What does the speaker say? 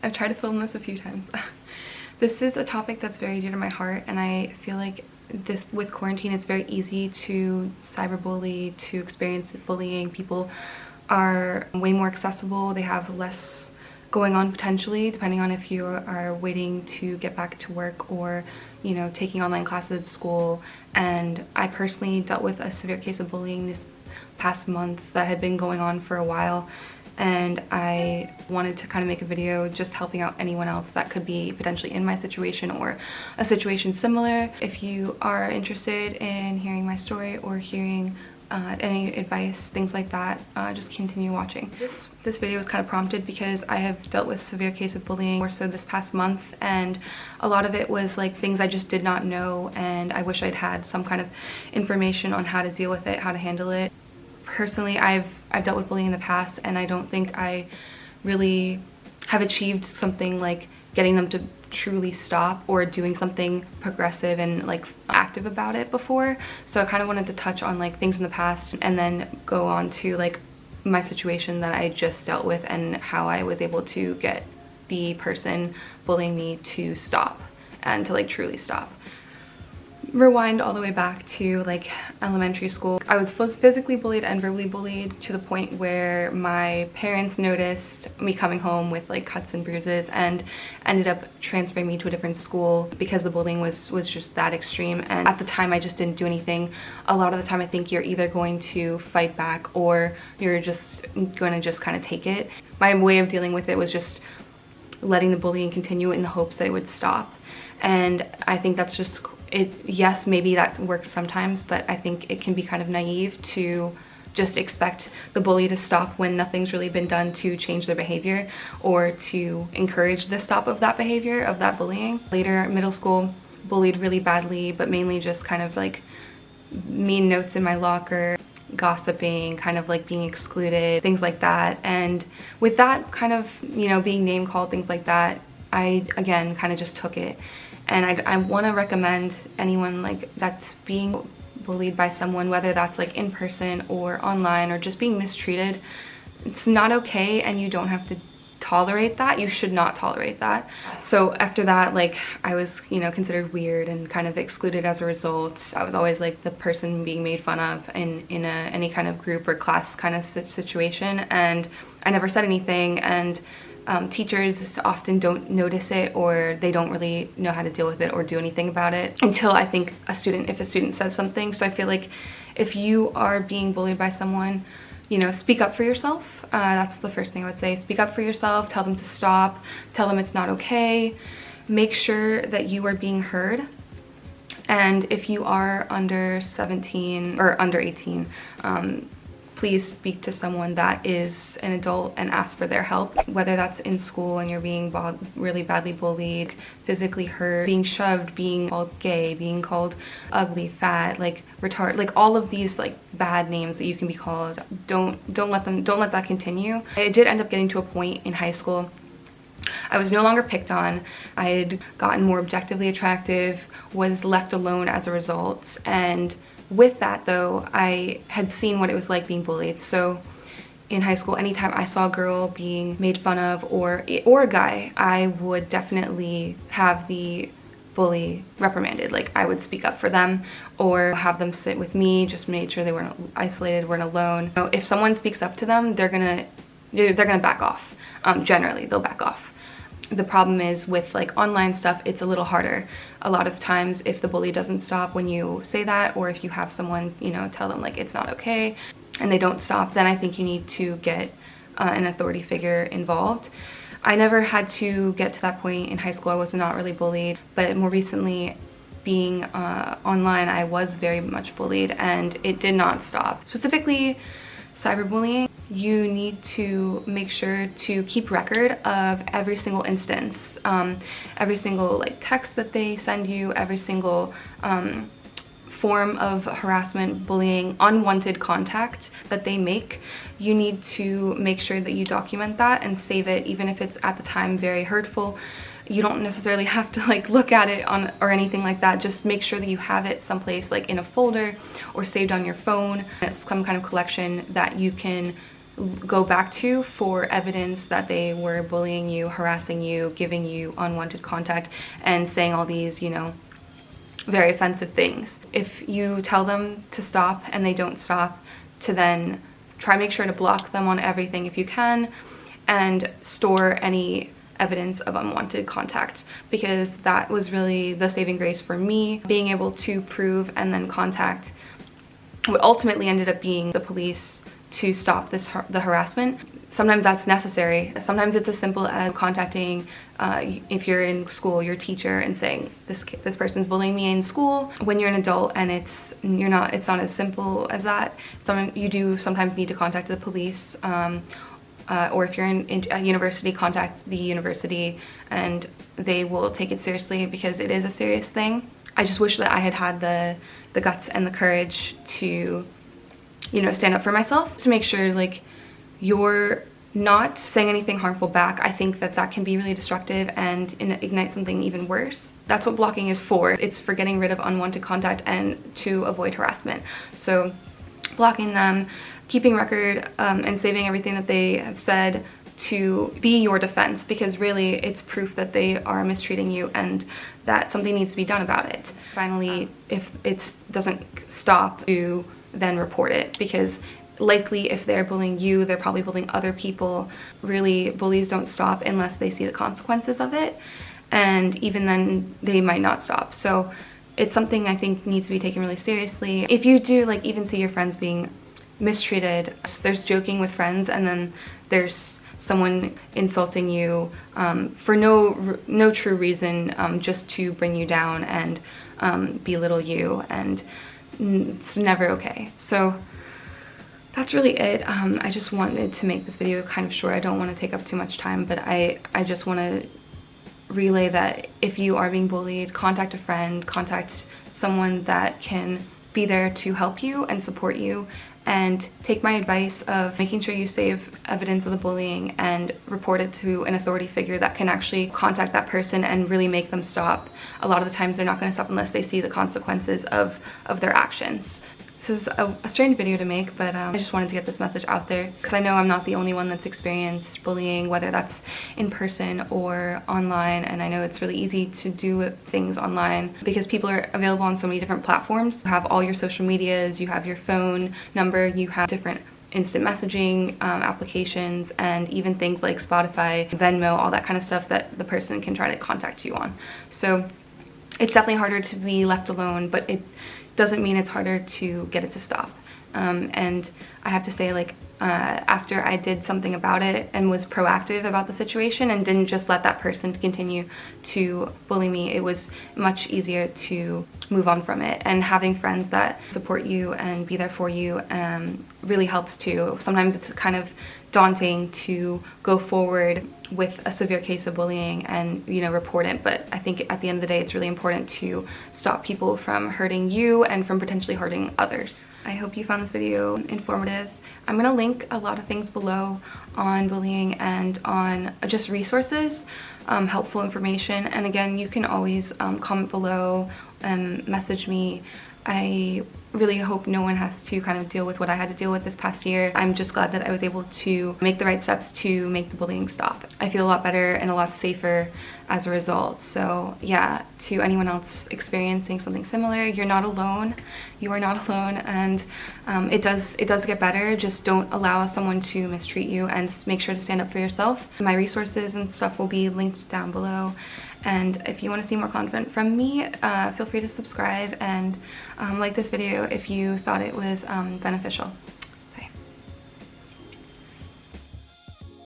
I've tried to film this a few times. This is a topic that's very dear to my heart, and I feel like this with quarantine it's very easy to cyberbully, to experience bullying. People are way more accessible, they have less going on potentially, depending on if you are waiting to get back to work or, you know, taking online classes at school. And I personally dealt with a severe case of bullying this past month that had been going on for a while, and I wanted to kind of make a video just helping out anyone else that could be potentially in my situation or a situation similar. If you are interested in hearing my story or hearing any advice, things like that, just continue watching. This video was kind of prompted because I have dealt with severe case of bullying more so this past month, and a lot of it was like things I just did not know, and I wish I'd had some kind of information on how to deal with it, how to handle it. Personally, I've dealt with bullying in the past, and I don't think I really have achieved something like getting them to truly stop or doing something progressive and like active about it before. So I kind of wanted to touch on like things in the past and then go on to like my situation that I just dealt with and how I was able to get the person bullying me to stop and to like truly stop. Rewind all the way back to like elementary school. I was physically bullied and verbally bullied to the point where my parents noticed me coming home with like cuts and bruises and ended up transferring me to a different school because the bullying was just that extreme. And at the time I just didn't do anything. A lot of the time I think you're either going to fight back or you're just going to just kind of take it. My way of dealing with it was just letting the bullying continue in the hopes that it would stop. And I think that's just yes, maybe that works sometimes, but I think it can be kind of naive to just expect the bully to stop when nothing's really been done to change their behavior or to encourage the stop of that behavior, of that bullying. Later, middle school, bullied really badly, but mainly just kind of like mean notes in my locker, gossiping, kind of like being excluded, things like that. And with that kind of, you know, being name called, things like that, I again kind of just took it. And I want to recommend anyone like that's being bullied by someone, whether that's like in person or online or just being mistreated, it's not okay, and you don't have to tolerate that. You should not tolerate that. So after that, like I was, you know, considered weird and kind of excluded as a result. I was always like the person being made fun of in any kind of group or class kind of situation, and I never said anything. And teachers often don't notice it, or they don't really know how to deal with it or do anything about it until I think if a student says something. So I feel like if you are being bullied by someone, you know, speak up for yourself. That's the first thing I would say. Speak up for yourself, tell them to stop, tell them it's not okay. Make sure that you are being heard. And if you are under 17 or under 18, please speak to someone that is an adult and ask for their help, whether that's in school and you're being really badly bullied, physically hurt, being shoved, being called gay, being called ugly, fat, like retarded, like all of these like bad names that you can be called. Don't let that continue. I did end up getting to a point in high school I was no longer picked on. I had gotten more objectively attractive, was left alone as a result, and with that though, I had seen what it was like being bullied. So in high school, anytime I saw a girl being made fun of or a guy, I would definitely have the bully reprimanded. Like, I would speak up for them or have them sit with me, just made sure they weren't isolated, weren't alone. So if someone speaks up to them, they're gonna back off. Generally, they'll back off. The problem is with like online stuff, it's a little harder. A lot of times if the bully doesn't stop when you say that, or if you have someone, you know, tell them like it's not okay and they don't stop, then I think you need to get an authority figure involved. I never had to get to that point in high school. I was not really bullied, but more recently, being online, I was very much bullied and it did not stop. Specifically, cyberbullying, you need to make sure to keep record of every single instance, every single like text that they send you, every single form of harassment, bullying, unwanted contact that they make. You need to make sure that you document that and save it, even if it's at the time very hurtful. You don't necessarily have to like look at it on or anything like that. Just make sure that you have it someplace like in a folder or saved on your phone. It's some kind of collection that you can go back to for evidence that they were bullying you, harassing you, giving you unwanted contact, and saying all these, you know, very offensive things. If you tell them to stop and they don't stop, to then try make sure to block them on everything if you can, and store any evidence of unwanted contact, because that was really the saving grace for me, being able to prove and then contact what ultimately ended up being the police to stop the harassment. Sometimes that's necessary. Sometimes it's as simple as contacting, if you're in school, your teacher, and saying this person's bullying me in school. When you're an adult and it's not as simple as that. You do sometimes need to contact the police, or if you're in a university, contact the university, and they will take it seriously because it is a serious thing. I just wish that I had the guts and the courage to, you know, stand up for myself, to make sure like you're not saying anything harmful back. I think that can be really destructive and ignite something even worse. That's what blocking is for. It's for getting rid of unwanted contact and to avoid harassment. So blocking them, keeping record, and saving everything that they have said to be your defense, because really it's proof that they are mistreating you and that something needs to be done about it. Finally, if it doesn't stop, to then report it, because likely if they're bullying you, they're probably bullying other people. Really, bullies don't stop unless they see the consequences of it, and even then they might not stop. So it's something I think needs to be taken really seriously. If you do like even see your friends being mistreated, there's joking with friends and then there's someone insulting you for no true reason, just to bring you down and belittle you, and it's never okay. So that's really it. I just wanted to make this video kind of short. I don't want to take up too much time, but I just want to relay that if you are being bullied, contact a friend, contact someone that can be there to help you and support you, and take my advice of making sure you save evidence of the bullying and report it to an authority figure that can actually contact that person and really make them stop. A lot of the times they're not going to stop unless they see the consequences of their actions. This is a strange video to make, but I just wanted to get this message out there because I know I'm not the only one that's experienced bullying, whether that's in person or online, and I know it's really easy to do things online because people are available on so many different platforms. You have all your social medias, you have your phone number, you have different instant messaging applications, and even things like Spotify, Venmo, all that kind of stuff that the person can try to contact you on. So it's definitely harder to be left alone, but it doesn't mean it's harder to get it to stop. And I have to say, like, after I did something about it and was proactive about the situation and didn't just let that person continue to bully me, it was much easier to move on from it. And having friends that support you and be there for you really helps too. Sometimes it's kind of daunting to go forward with a severe case of bullying and, you know, report it, but I think at the end of the day it's really important to stop people from hurting you and from potentially hurting others. I hope you found this video informative. I'm gonna link a lot of things below on bullying and on just resources, helpful information, and again, you can always comment below and message me. I really hope no one has to kind of deal with what I had to deal with this past year. I'm just glad that I was able to make the right steps to make the bullying stop. I feel a lot better and a lot safer as a result. So yeah, to anyone else experiencing something similar, you're not alone. You are not alone, and it does get better. Just don't allow someone to mistreat you, and make sure to stand up for yourself. My resources and stuff will be linked down below. And if you want to see more content from me, feel free to subscribe and like this video if you thought it was beneficial.